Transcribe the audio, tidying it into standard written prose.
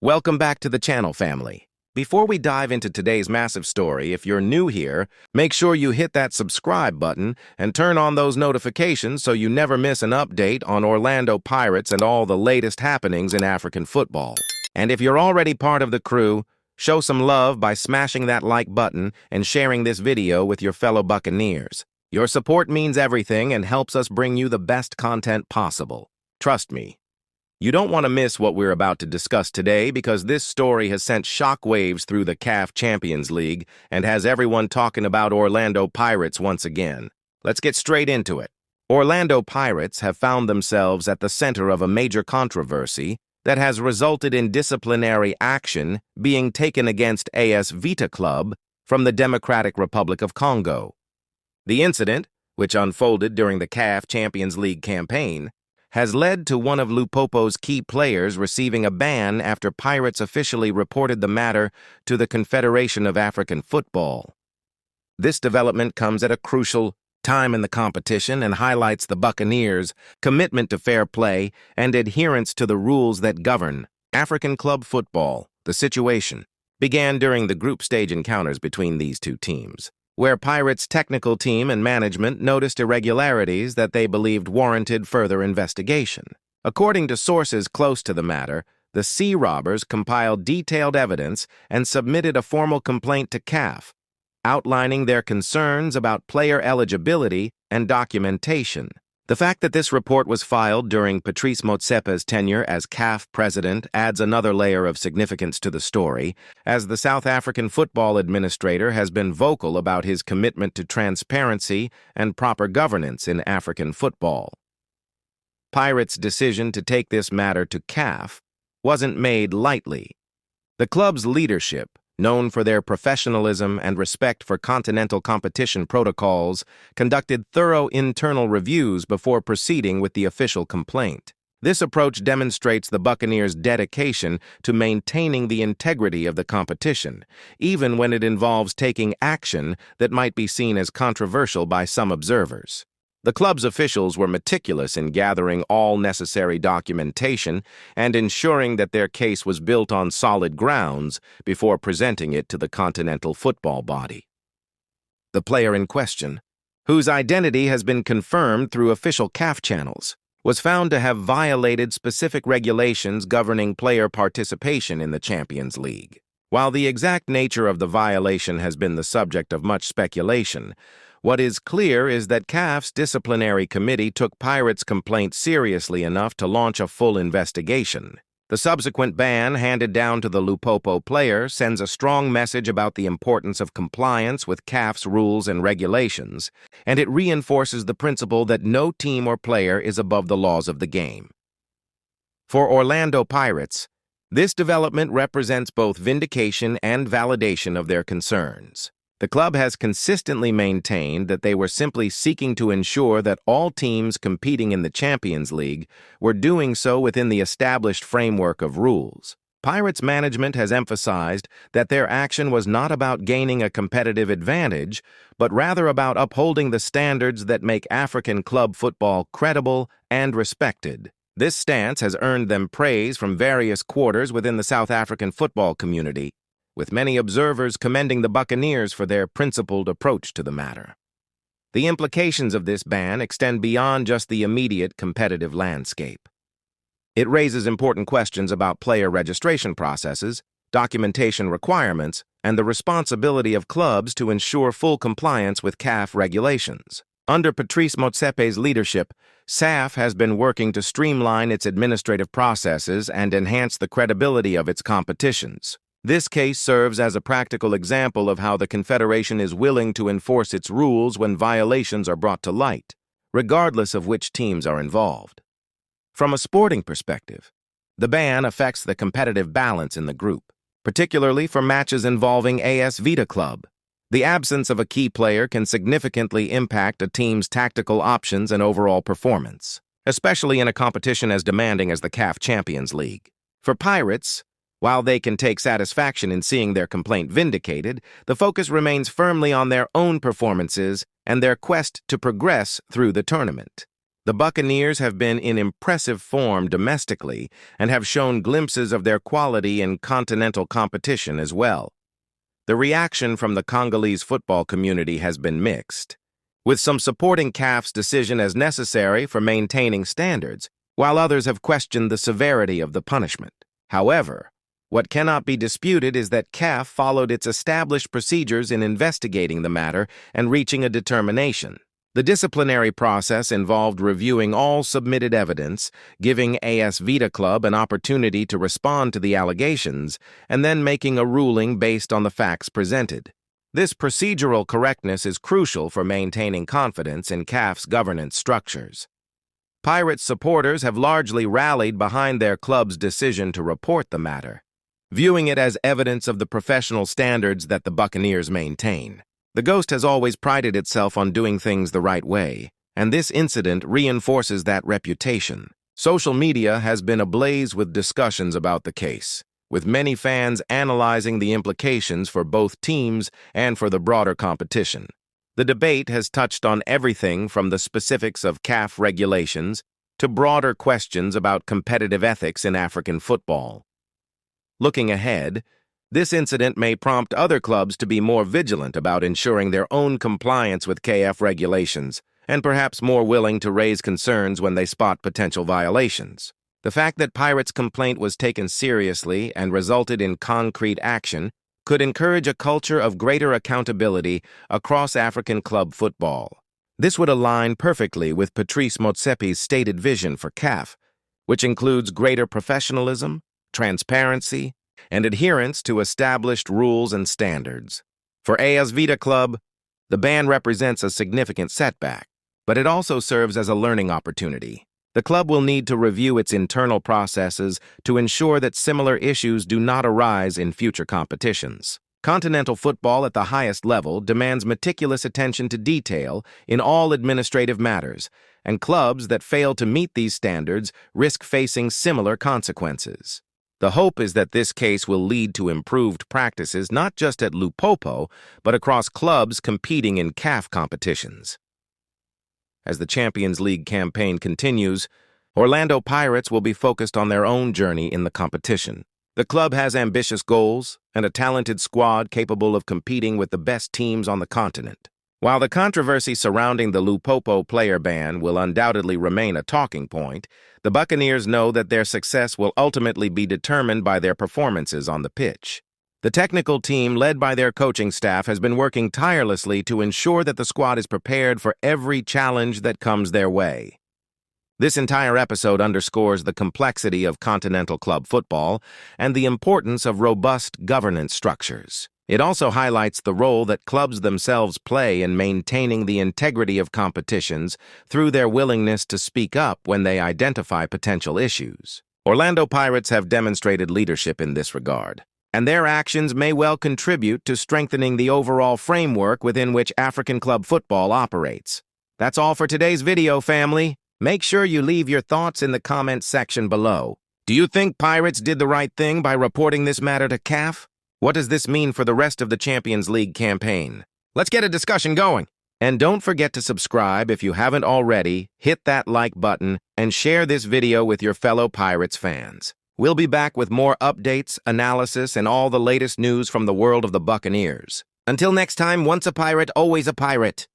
Welcome back to the channel, family. Before we dive into today's massive story, if you're new here, make sure you hit that subscribe button and turn on those notifications so you never miss an update on Orlando Pirates and all the latest happenings in African football. And if you're already part of the crew, show some love by smashing that like button and sharing this video with your fellow Buccaneers. Your support means everything and helps us bring you the best content possible. Trust me. You don't want to miss what we're about to discuss today because this story has sent shockwaves through the CAF Champions League and has everyone talking about Orlando Pirates once again. Let's get straight into it. Orlando Pirates have found themselves at the center of a major controversy that has resulted in disciplinary action being taken against AS Vita Club from the Democratic Republic of Congo. The incident, which unfolded during the CAF Champions League campaign, has led to one of Lupopo's key players receiving a ban after Pirates officially reported the matter to the Confederation of African Football. This development comes at a crucial time in the competition and highlights the Buccaneers' commitment to fair play and adherence to the rules that govern African club football. The situation began during the group stage encounters between these two teams, where Pirates' technical team and management noticed irregularities that they believed warranted further investigation. According to sources close to the matter, the Sea Robbers compiled detailed evidence and submitted a formal complaint to CAF, outlining their concerns about player eligibility and documentation. The fact that this report was filed during Patrice Motsepe's tenure as CAF president adds another layer of significance to the story, as the South African football administrator has been vocal about his commitment to transparency and proper governance in African football. Pirates' decision to take this matter to CAF wasn't made lightly. The club's leadership, known for their professionalism and respect for continental competition protocols, conducted thorough internal reviews before proceeding with the official complaint. This approach demonstrates the Buccaneers' dedication to maintaining the integrity of the competition, even when it involves taking action that might be seen as controversial by some observers. The club's officials were meticulous in gathering all necessary documentation and ensuring that their case was built on solid grounds before presenting it to the continental football body. The player in question, whose identity has been confirmed through official CAF channels, was found to have violated specific regulations governing player participation in the Champions League. While the exact nature of the violation has been the subject of much speculation, what is clear is that CAF's disciplinary committee took Pirates' complaint seriously enough to launch a full investigation. The subsequent ban handed down to the Lupopo player sends a strong message about the importance of compliance with CAF's rules and regulations, and it reinforces the principle that no team or player is above the laws of the game. For Orlando Pirates, this development represents both vindication and validation of their concerns. The club has consistently maintained that they were simply seeking to ensure that all teams competing in the Champions League were doing so within the established framework of rules. Pirates management has emphasized that their action was not about gaining a competitive advantage, but rather about upholding the standards that make African club football credible and respected. This stance has earned them praise from various quarters within the South African football community, with many observers commending the Buccaneers for their principled approach to the matter. The implications of this ban extend beyond just the immediate competitive landscape. It raises important questions about player registration processes, documentation requirements, and the responsibility of clubs to ensure full compliance with CAF regulations. Under Patrice Motsepe's leadership, SAF has been working to streamline its administrative processes and enhance the credibility of its competitions. This case serves as a practical example of how the Confederation is willing to enforce its rules when violations are brought to light, regardless of which teams are involved. From a sporting perspective, the ban affects the competitive balance in the group, particularly for matches involving AS Vita Club. The absence of a key player can significantly impact a team's tactical options and overall performance, especially in a competition as demanding as the CAF Champions League. For Pirates, while they can take satisfaction in seeing their complaint vindicated, the focus remains firmly on their own performances and their quest to progress through the tournament. The Buccaneers have been in impressive form domestically and have shown glimpses of their quality in continental competition as well. The reaction from the Congolese football community has been mixed, with some supporting CAF's decision as necessary for maintaining standards, while others have questioned the severity of the punishment. However, what cannot be disputed is that CAF followed its established procedures in investigating the matter and reaching a determination. The disciplinary process involved reviewing all submitted evidence, giving AS Vita Club an opportunity to respond to the allegations, and then making a ruling based on the facts presented. This procedural correctness is crucial for maintaining confidence in CAF's governance structures. Pirates supporters have largely rallied behind their club's decision to report the matter, viewing it as evidence of the professional standards that the Buccaneers maintain. The Ghost has always prided itself on doing things the right way, and this incident reinforces that reputation. Social media has been ablaze with discussions about the case, with many fans analyzing the implications for both teams and for the broader competition. The debate has touched on everything from the specifics of CAF regulations to broader questions about competitive ethics in African football. Looking ahead, this incident may prompt other clubs to be more vigilant about ensuring their own compliance with CAF regulations, and perhaps more willing to raise concerns when they spot potential violations. The fact that Pirates' complaint was taken seriously and resulted in concrete action could encourage a culture of greater accountability across African club football. This would align perfectly with Patrice Motsepe's stated vision for CAF, which includes greater professionalism, transparency, and adherence to established rules and standards. For AS Vita Club, the ban represents a significant setback, but it also serves as a learning opportunity. The club will need to review its internal processes to ensure that similar issues do not arise in future competitions. Continental football at the highest level demands meticulous attention to detail in all administrative matters, and clubs that fail to meet these standards risk facing similar consequences. The hope is that this case will lead to improved practices not just at Lupopo, but across clubs competing in CAF competitions. As the Champions League campaign continues, Orlando Pirates will be focused on their own journey in the competition. The club has ambitious goals and a talented squad capable of competing with the best teams on the continent. While the controversy surrounding the Lupopo player ban will undoubtedly remain a talking point, the Buccaneers know that their success will ultimately be determined by their performances on the pitch. The technical team, led by their coaching staff, has been working tirelessly to ensure that the squad is prepared for every challenge that comes their way. This entire episode underscores the complexity of continental club football and the importance of robust governance structures. It also highlights the role that clubs themselves play in maintaining the integrity of competitions through their willingness to speak up when they identify potential issues. Orlando Pirates have demonstrated leadership in this regard, and their actions may well contribute to strengthening the overall framework within which African club football operates. That's all for today's video, family. Make sure you leave your thoughts in the comments section below. Do you think Pirates did the right thing by reporting this matter to CAF? What does this mean for the rest of the Champions League campaign? Let's get a discussion going. And don't forget to subscribe if you haven't already, hit that like button, and share this video with your fellow Pirates fans. We'll be back with more updates, analysis, and all the latest news from the world of the Buccaneers. Until next time, once a pirate, always a pirate.